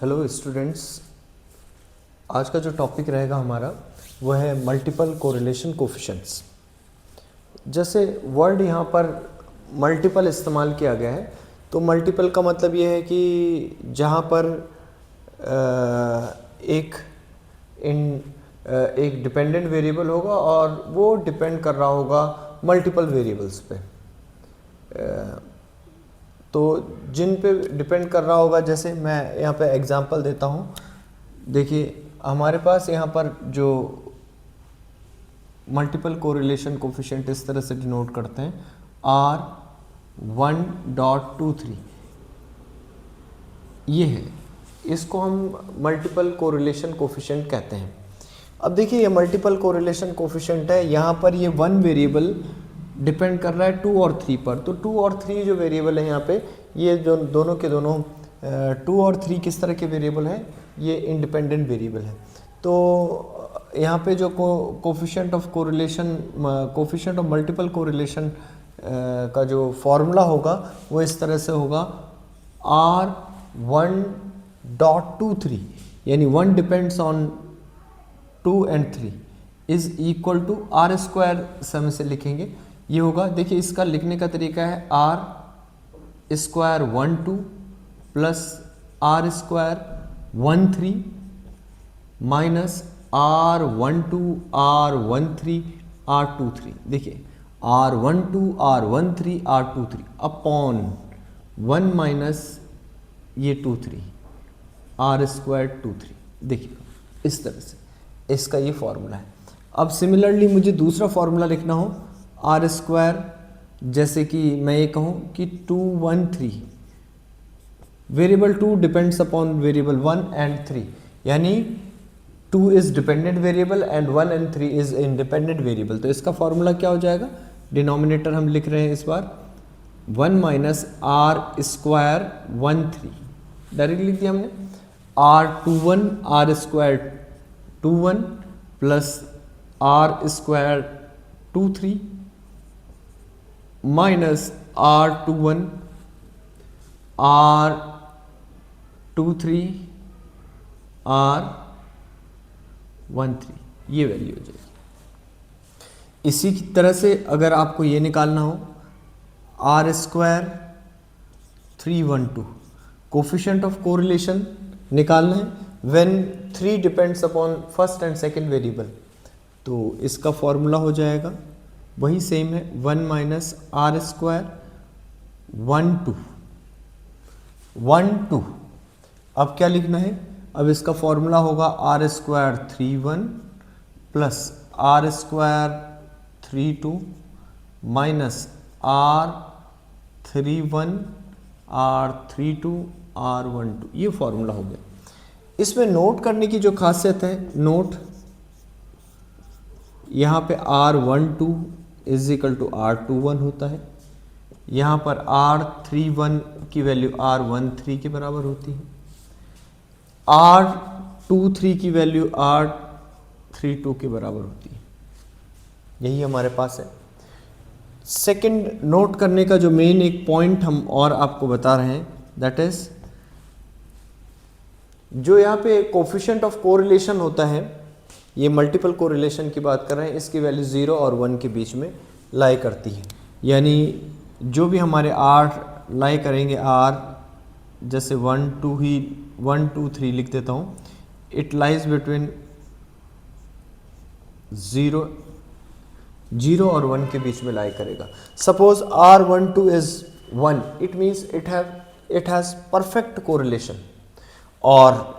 Hello students, आज का जो टॉपिक रहेगा हमारा वह है मल्टीपल कोरिलेशन कोफिशिएंट्स। जैसे वर्ड यहाँ पर मल्टीपल इस्तेमाल किया गया है, तो मल्टीपल का मतलब ये है कि जहाँ पर एक डिपेंडेंट वेरिएबल होगा और वो डिपेंड कर रहा होगा मल्टीपल वेरिएबल्स पे। तो जिन पे डिपेंड कर रहा होगा, जैसे मैं यहाँ पे एग्जांपल देता हूँ। देखिए हमारे पास यहाँ पर जो मल्टीपल कोरिलेशन कोफिशिएंट इस तरह से डिनोट करते हैं R1.23, ये है, इसको हम मल्टीपल कोरिलेशन कोफिशिएंट कहते हैं। अब देखिए ये मल्टीपल कोरिलेशन कोफिशिएंट है, यहाँ पर ये वन वेरिएबल डिपेंड कर रहा है 2 और 3 पर। तो 2 और 3 जो वेरिएबल है यहाँ पे, ये जो दोनों के दोनों 2 और 3 किस तरह के वेरिएबल हैं, ये इंडिपेंडेंट वेरिएबल है। तो यहाँ पे जो coefficient of correlation, coefficient of multiple correlation का जो फॉर्मूला होगा वो इस तरह से होगा R1.23, यानी 1 depends on 2 and 3 is equal to R square से हम इसे लिखेंगे। ये होगा, देखिए इसका लिखने का तरीका है R square 12 plus R square 13 minus R12 R13 R23। देखिए R12 R13 R23 upon 1 minus ये 23 R स्क्वायर 23। देखिए इस तरह से इसका ये फॉर्मूला है। अब सिमिलरली मुझे दूसरा फॉर्मूला लिखना हो R स्क्वायर, जैसे कि मैं ये कहूँ कि 2 1 3, variable 2 depends upon variable 1 and 3, यानी 2 is dependent variable and 1 and 3 is independent variable. तो इसका फॉर्मूला क्या हो जाएगा, डिनोमिनेटर हम लिख रहे हैं इस बार 1 माइनस R स्क्वायर 13, डायरेक्ट लिख दिया हमने R21 R square 21 plus R square 23 minus R21 R23 R13, ये वैल्यू हो जाएगी। इसी की तरह से अगर आपको ये निकालना हो R square 312, coefficient of correlation निकालना है when 3 depends upon first and second variable, तो इसका फॉर्मूला हो जाएगा वही सेम है 1 माइनस R स्क्वायर 12। अब क्या लिखना है, अब इसका फॉर्मूला होगा R square 31 plus R square 32 minus R31 R32 R12, ये फॉर्मूला हो गया। इसमें नोट करने की जो खासियत है, नोट यहाँ पे R12 is equal to R21 होता है, यहाँ पर R31 की वैल्यू R13 के बराबर होती है, R23 की वैल्यू R32 के बराबर होती है। यही हमारे पास है। सेकंड नोट करने का जो मेन एक पॉइंट हम और आपको बता रहे हैं, दैट इज जो यहाँ पे कोफिशिएंट ऑफ कोरिलेशन होता है, ये मल्टीपल कोरिलेशन की बात कर रहे हैं, इसकी वैल्यू 0 और 1 के बीच में लाई करती है। यानी जो भी हमारे R लाई करेंगे, R जैसे 1 2 3 लिख देता हूँ, इट लाइज बिटवीन 0 और 1 के बीच में लाई करेगा। Suppose R12 is 1, it means it has perfect correlation. और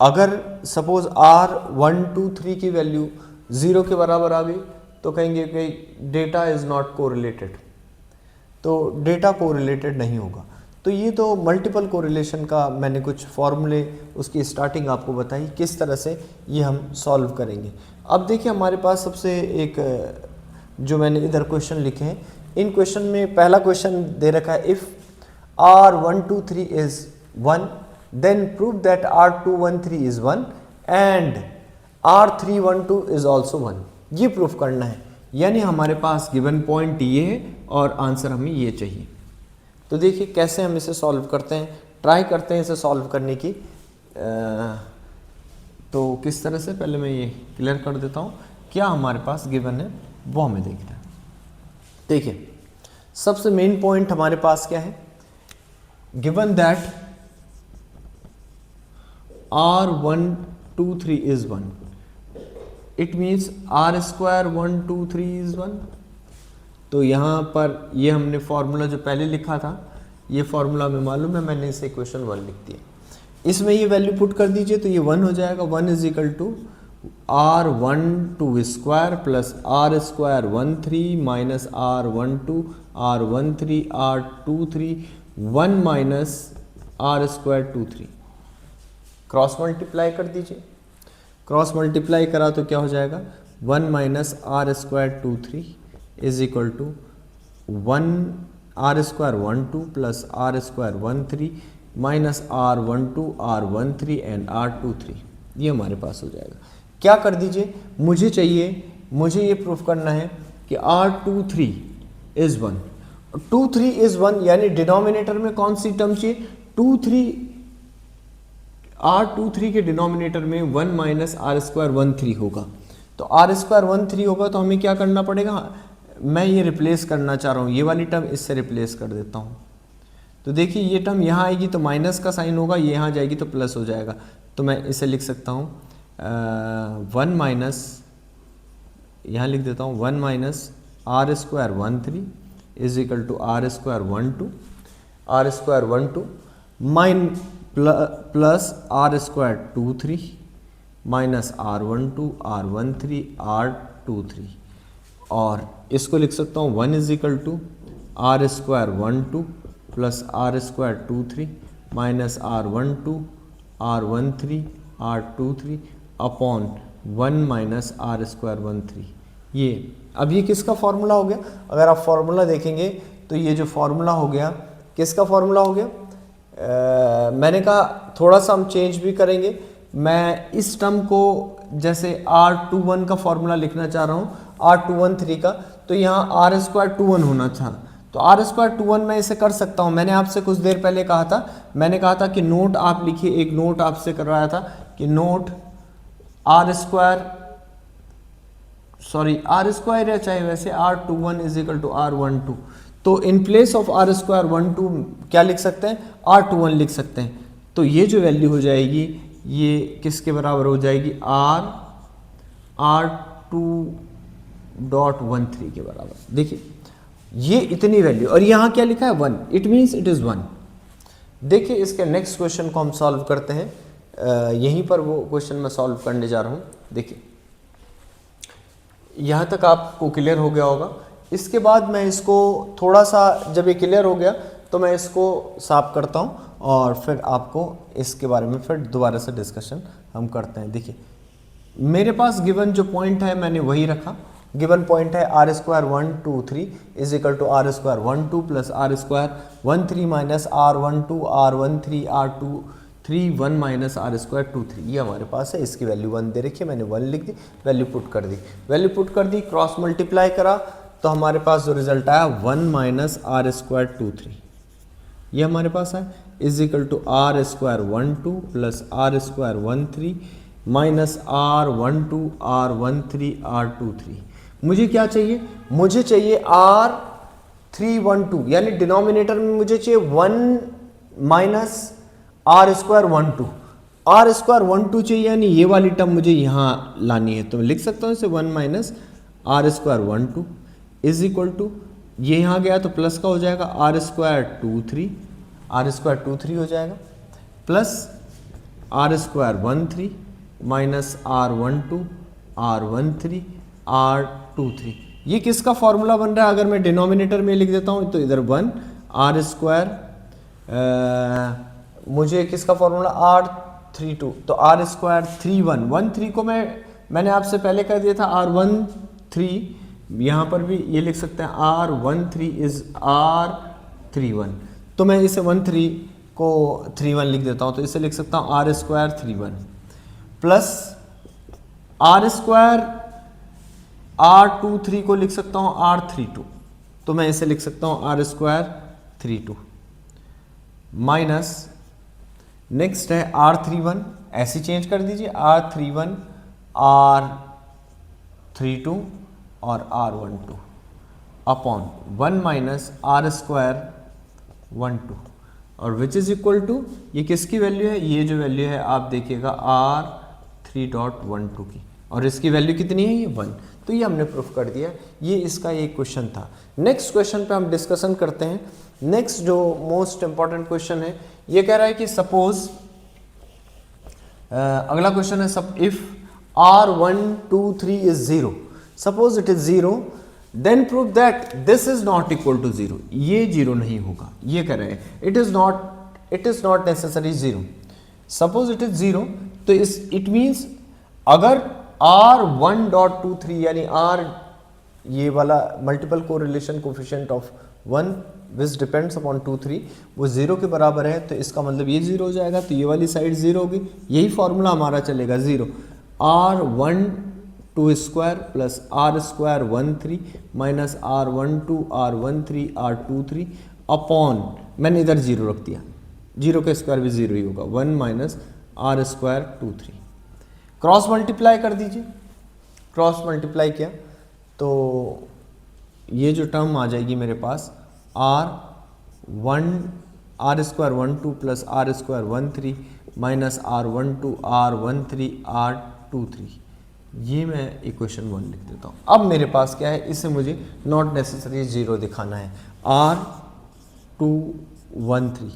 अगर सपोज R123 की वैल्यू 0 के बराबर आ गई तो कहेंगे कि डेटा इज नॉट कोरिलेटेड, तो डेटा कोरिलेटेड नहीं होगा। तो ये तो मल्टीपल कोरिलेशन का मैंने कुछ फॉर्मूले, उसकी स्टार्टिंग आपको बताई, किस तरह से ये हम सॉल्व करेंगे। अब देखिए हमारे पास सबसे एक जो मैंने इधर क्वेश्चन लिखे हैं, इन क्वेश्चन में पहला क्वेश्चन दे रखा है, if R123 is 1 then prove that R213 is 1 and R312 is also 1, ये प्रूफ करना है। यानी हमारे पास गिवन पॉइंट ये है और आंसर हमें ये चाहिए। तो देखिए कैसे हम इसे सॉल्व करते हैं। ट्राई करते हैं इसे सॉल्व करने की। तो किस तरह से, पहले मैं ये क्लियर कर देता हूँ क्या हमारे पास गिवन है, वो हमें देखना है। देखिए सबसे मेन पॉइंट हमारे पास क्या है, given that R123 is 1, it means R square 123 is 1। तो यहाँ पर ये हमने फॉर्मूला जो पहले लिखा था, ये फॉर्मूला हमें मालूम है, मैंने इसे इक्वेशन 1 लिख दिया। इसमें ये वैल्यू पुट कर दीजिए तो ये 1 हो जाएगा। 1 is equal to R12 square plus R square 13 minus R12 R13 R23 1 minus R square 23। Cross multiply कर दीजिए, क्रॉस मल्टीप्लाई करा तो क्या हो जाएगा, 1 minus R square 23 is equal to 1 R square 12 plus R square 13 minus R12 R13 and R23। ये हमारे पास हो जाएगा। क्या कर दीजिए, मुझे ये प्रूफ करना है कि R23 इज 1, 23 इज 1, यानी डिनोमिनेटर में कौन सी टर्म चाहिए, 23, R23 के डिनोमिनेटर में 1 माइनस R स्क्वायर 13 होगा। तो R स्क्वायर 13 होगा तो हमें क्या करना पड़ेगा, मैं ये रिप्लेस करना चाह रहा हूँ, ये वाली टर्म इससे रिप्लेस कर देता हूँ। तो देखिए ये टर्म यहाँ आएगी तो माइनस का साइन होगा, ये यहाँ जाएगी तो प्लस हो जाएगा। तो मैं इसे लिख सकता हूँ 1 माइनस, यहाँ लिख देता हूँ 1 minus R square 13 is equal to R square 12 mine plus R square 23 minus R12 R13 R23, और इसको लिख सकता हूँ 1 is equal to R square 12 plus R square 23 minus R12 R13 R23 upon 1 minus R square 13। ये अब ये किसका formula हो गया, अगर आप फॉर्मूला देखेंगे तो ये जो फॉर्मूला हो गया किसका फॉर्मूला हो गया, मैंने कहा थोड़ा सा हम चेंज भी करेंगे। मैं इस टर्म को जैसे R21 का फॉर्मूला लिखना चाह रहा हूँ, R213 का, तो यहाँ R स्क्वायर 21 होना था। तो R स्क्वायर 21 मैं इसे कर सकता हूँ। मैंने आपसे कुछ देर पहले कहा था, मैंने कहा था कि नोट आप लिखिए, एक नोट आपसे करवाया था कि नोट R स्क्वायर या चाहे वैसे R21 is equal to R12, तो in place of R square 12 क्या लिख सकते हैं, R21 लिख सकते हैं। तो ये जो वैल्यू हो जाएगी ये किसके बराबर हो जाएगी, R2.13 के बराबर। देखिए ये इतनी वैल्यू, और यहाँ क्या लिखा है 1, इट मीन्स इट इज 1। देखिए इसके नेक्स्ट क्वेश्चन को हम सॉल्व करते हैं, यहीं पर वो क्वेश्चन मैं सॉल्व करने जा रहा हूँ। देखिए यहाँ तक आपको क्लियर हो गया होगा। इसके बाद मैं इसको थोड़ा सा, जब ये क्लियर हो गया तो मैं इसको साफ करता हूँ और फिर आपको इसके बारे में फिर दोबारा से डिस्कशन हम करते हैं। देखिए मेरे पास गिवन जो पॉइंट है मैंने वही रखा। गिवन पॉइंट है R square 123 is equal to R square 12 plus R square 13 minus R12 R13 R23 1 minus R square 23। ये हमारे पास है, इसकी वैल्यू 1 दे रखी है, मैंने 1 लिख दी, वैल्यू पुट कर दी, क्रॉस मल्टीप्लाई करा तो हमारे पास जो रिजल्ट आया 1 माइनस R स्क्वायर 23, ये हमारे पास है, is equal to R square 12 plus R square 13 minus R12 R13 R23। मुझे क्या चाहिए, मुझे चाहिए R312, यानी डिनोमिनेटर में मुझे चाहिए 1 minus R square 12, R square 12 चाहिए, यानी ये वाली टर्म मुझे यहाँ लानी है। तो मैं लिख सकता हूँ इसे 1 minus R square 12 is equal to, ये यहाँ गया तो प्लस का हो जाएगा R स्क्वायर 23 हो जाएगा, plus R square 13 minus R12 R13 R23। ये किसका फॉर्मूला बन रहा है, अगर मैं डिनोमिनेटर में लिख देता हूँ तो इधर 1 R स्क्वायर, मुझे किसका फॉर्मूला R32, तो R स्क्वायर 13 को मैंने आपसे पहले कर दिया था R13, यहाँ पर भी ये लिख सकते हैं R13 इज R31, तो मैं इसे 13 को 31 लिख देता हूँ, तो इसे लिख सकता हूँ R square 31 plus R square R23 को लिख सकता हूँ R32, तो मैं इसे लिख सकता हूँ R स्क्वायर 32 माइनस नेक्स्ट है R31, ऐसे चेंज कर दीजिए, R31 R32 और R12 upon 1 minus R square 12 और विच इज इक्वल टू, ये किसकी वैल्यू है, ये जो वैल्यू है आप देखिएगा R3.12 की, और इसकी वैल्यू कितनी है, ये 1। तो ये हमने प्रूफ कर दिया, ये इसका एक क्वेश्चन था। नेक्स्ट क्वेश्चन पे हम डिस्कशन करते हैं। नेक्स्ट जो मोस्ट इंपॉर्टेंट क्वेश्चन है, ये कह रहा है कि सपोज, अगला क्वेश्चन है, सब if R123 is 0, suppose it is 0, then prove that this is not equal to 0, ये 0 नहीं होगा, ये कह रहे हैं it is not necessary 0। Suppose it is 0, तो इट मीन्स अगर R1.23 यानी R ये वाला multiple correlation coefficient of 1 which depends upon 2 3 वो 0 के बराबर है, तो इसका मतलब ये 0 हो जाएगा, तो ये वाली साइड 0 होगी। यही फॉर्मूला हमारा चलेगा, 0 R12 square plus R square 13 minus R12 R13 R23 upon, मैंने इधर 0 रख दिया, 0 का स्क्वायर भी 0 ही होगा, 1 minus R square 23। Cross multiply कर दीजिए, क्रॉस मल्टीप्लाई किया तो ये जो टर्म आ जाएगी मेरे पास R square 12 plus R square 13 minus R12 R13 R23, ये मैं इक्वेशन 1 लिख देता हूँ। अब मेरे पास क्या है, इसे मुझे नॉट नेसेसरी 0 दिखाना है। R213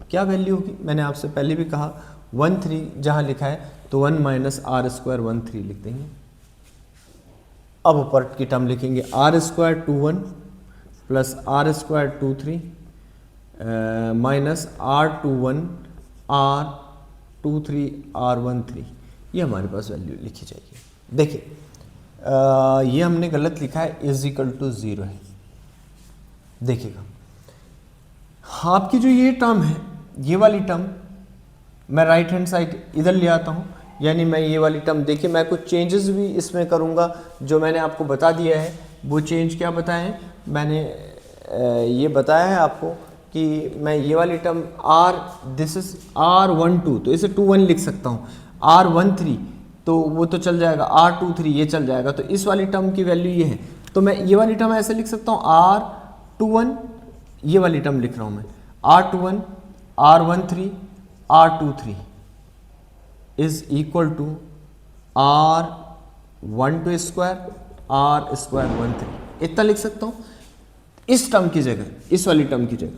क्या वैल्यू होगी, मैंने आपसे पहले भी कहा 13 जहाँ लिखा है तो 1 माइनस R स्क्वायर 13 लिख देंगे। अब ऊपर की टर्म लिखेंगे R square 21 plus R square 23 minus R21 R23 R13, ये हमारे पास वैल्यू लिखी जाएगी। देखिए ये हमने गलत लिखा है, इज इक्वल टू 0 है। देखिएगा आपकी जो ये टर्म है, ये वाली टर्म मैं राइट हैंड साइड इधर ले आता हूँ, यानी मैं ये वाली टर्म, देखिए मैं कुछ चेंजेस भी इसमें करूँगा जो मैंने आपको बता दिया है। वो चेंज क्या बताए हैं, मैंने ये बताया है आपको कि मैं ये वाली टर्म दिस इज R12, तो इसे 21 लिख सकता हूँ, R13 तो वो तो चल जाएगा, R23 ये चल जाएगा, तो इस वाली टर्म की वैल्यू ये है, तो मैं ये वाली टर्म ऐसे लिख सकता हूँ R21, ये वाली टर्म लिख रहा हूँ मैं, R21 R13 R23 is equal to R12 square R square 13, इतना लिख सकता हूँ इस टर्म की जगह, इस वाली टर्म की जगह।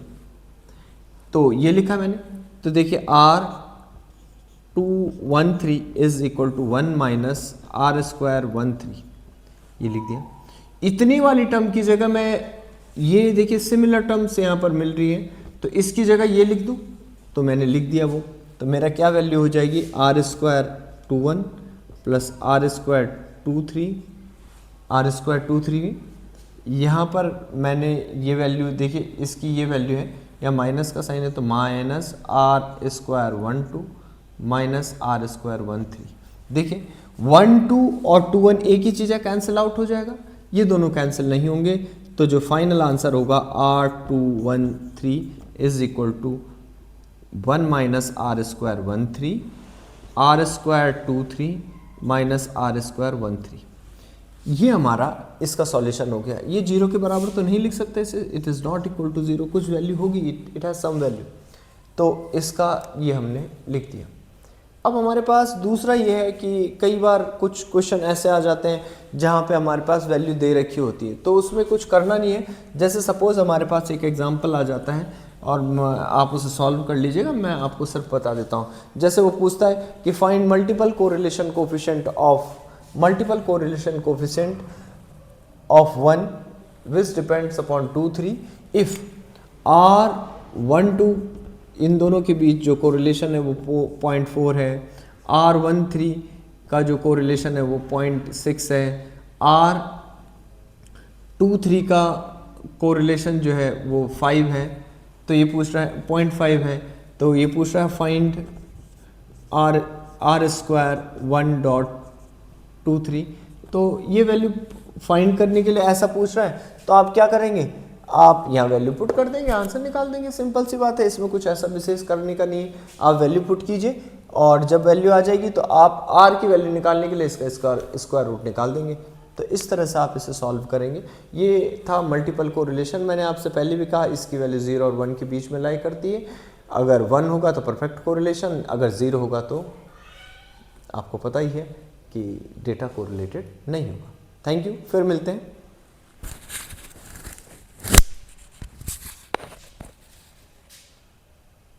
तो ये लिखा मैंने, तो देखिए R213 is equal to 1 minus R square 13, ये लिख दिया। इतनी वाली टर्म की जगह मैं, ये देखिए सिमिलर टर्म्स यहाँ पर मिल रही है, तो इसकी जगह ये लिख दूँ, तो मैंने लिख दिया वो, तो मेरा क्या वैल्यू हो जाएगी, R square 21 plus R square 23 R square 23। यहाँ पर मैंने ये वैल्यू देखिए, इसकी ये वैल्यू है, या माइनस का साइन है तो minus R square 12 minus R square 13। देखिए 12 और 21 एक ही चीज़ है, कैंसिल आउट हो जाएगा, ये दोनों कैंसिल नहीं होंगे, तो जो फाइनल आंसर होगा R213 is equal to 1 minus R square 13 R square 23 minus R square 13। ये हमारा इसका सॉल्यूशन हो गया। ये 0 के बराबर तो नहीं लिख सकते इसे, it is not equal to 0, कुछ वैल्यू होगी, इट हैज़ सम वैल्यू, तो इसका ये हमने लिख दिया। अब हमारे पास दूसरा ये है कि कई बार कुछ क्वेश्चन ऐसे आ जाते हैं जहाँ पे हमारे पास वैल्यू दे रखी होती है, तो उसमें कुछ करना नहीं है। जैसे सपोज़ हमारे पास एक एग्जांपल आ जाता है और आप उसे सॉल्व कर लीजिएगा, मैं आपको सिर्फ बता देता हूँ। जैसे वो पूछता है कि find multiple correlation coefficient of 1 which depends upon 2 3 if R12 इन दोनों के बीच जो कोरिलेशन है वो 0.4 है, R13 का जो कोरिलेशन है वो 0.6 है, R23 का कोरिलेशन जो है वो 5 है, तो ये पूछ रहा है 0.5 है, तो ये पूछ रहा है फाइंड R स्क्वायर 1.23। तो ये वैल्यू फाइंड करने के लिए ऐसा पूछ रहा है, तो आप क्या करेंगे, आप यहाँ वैल्यू पुट कर देंगे, आंसर निकाल देंगे, सिंपल सी बात है, इसमें कुछ ऐसा विशेष करने का नहीं है। आप वैल्यू पुट कीजिए और जब वैल्यू आ जाएगी तो आप आर की वैल्यू निकालने के लिए इसका स्क्वायर रूट निकाल देंगे। तो इस तरह से आप इसे सॉल्व करेंगे। ये था मल्टीपल कोरिलेशन। मैंने आपसे पहले भी कहा इसकी वैल्यू 0 और 1 के बीच में लाई करती है। अगर 1 होगा तो परफेक्ट कोरिलेशन, अगर 0 होगा तो आपको पता ही है कि डेटा कोरिलेटेड नहीं होगा। थैंक यू, फिर मिलते हैं।